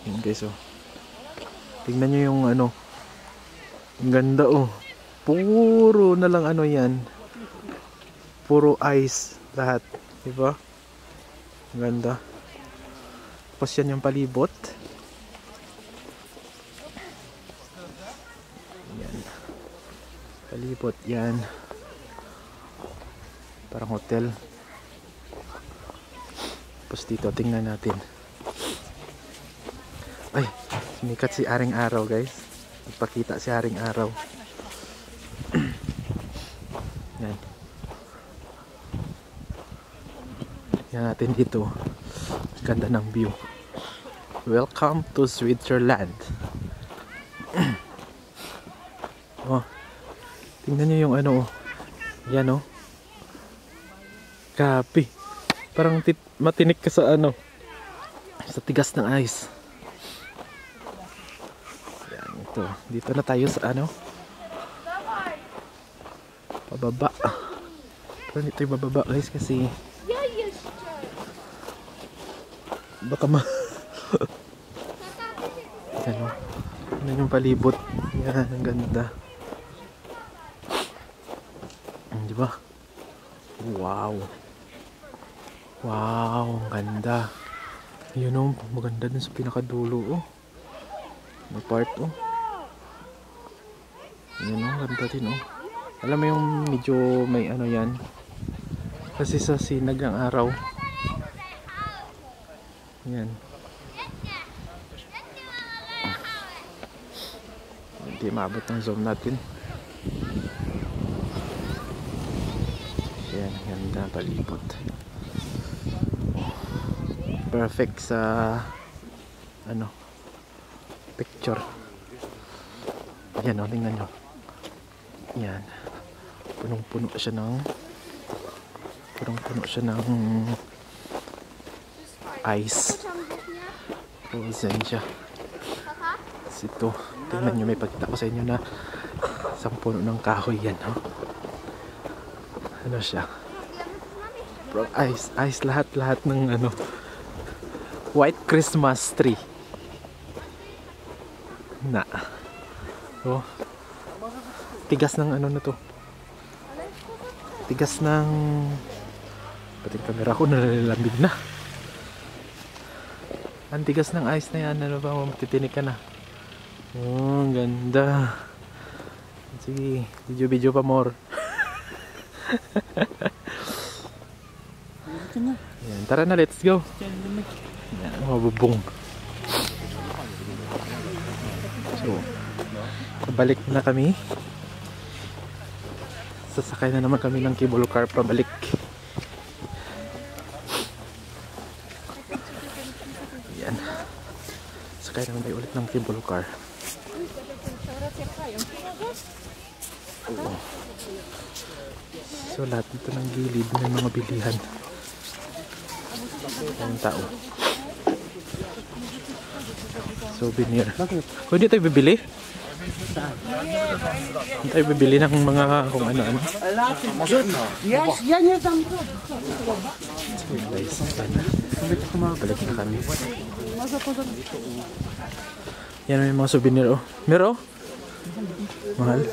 Yan guys, oh. Tingnan nyo yung ano. Ang ganda, oh. Puro na lang ano yan. Puro ice lahat. Diba? Ang ganda. Tapos yan yung palibot. Yan. Palibot yan. Parang hotel. Tapos dito, tingnan natin. Ay, sumikat si Haring Araw guys. Nagpakita si Haring Araw. Yan. Yan natin dito. Ganda ng view. Welcome to Switzerland. Oh, tingnan nyo yung ano, oh. Yan, oh. Kapi. Parang matinik ka sa ano, sa tigas ng ice. Yan, ito. Dito na tayo sa ano, pababa. Pero dito yung bababa guys kasi baka ano, ano yung palibot. Yan, ang ganda. Diba? Wow. Wow, ang ganda. Yun, oh, maganda dun sa pinakadulo, oh. May part, oh. Yun, oh, ganda din, oh. Alam mo yung medyo may ano yan. Kasi sa sinag ng araw. Yan. Hindi maabot ng zoom natin. Yan, ganda palibot. Perfect sa ano, picture. Yan, o, tingnan nyo. Yan, punong-puno siya ng ice. Frozen siya. Ito, tingnan nyo, may pagkita ko sa inyo na isang puno ng kahoy. Yan, o. Ano siya, bro, ice lahat ng ano, white Christmas tree na, oh, tigas ng ano na to, tigas ng, pati yung camera ko nalalamig na, ang tigas ng ice na yan. Ano ba, matitinig ka na. Oh, ang ganda. Sige, video pa more. Yan, tara na, let's go. Yan, mabubong. So, pabalik na kami. Sasakay na naman kami ng cable car pabalik. Yan, sakay naman tayo ulit ng cable car. Oo. So lahat dito ng gilid may mga bilihan. Ang tao. Souvenir. Kung hindi tayo bibili? Hindi tayo bibili ng mga kung ano-ano. Yes, yan yung tampo. So guys, sana balik na kami. Yan may mga souvenir, oh. Meron, oh. Mahal.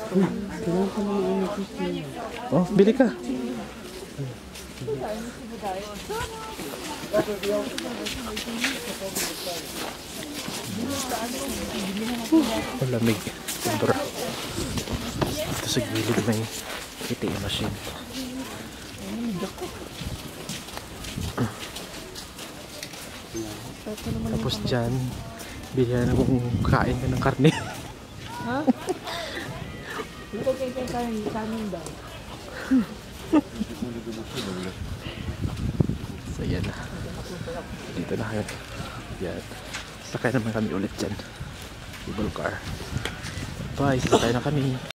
Oh, bili ka. Oh, lamig. Sobra. Ito sa gilid may ATM machine. Tapos dyan, bilhan akong kain ka ng karne. Ha? Dito kayo kanin daw. So yan na. Dito na kayo. Yan. Sakay naman kami ulit dyan. Cable car. Bye, sakay na kami.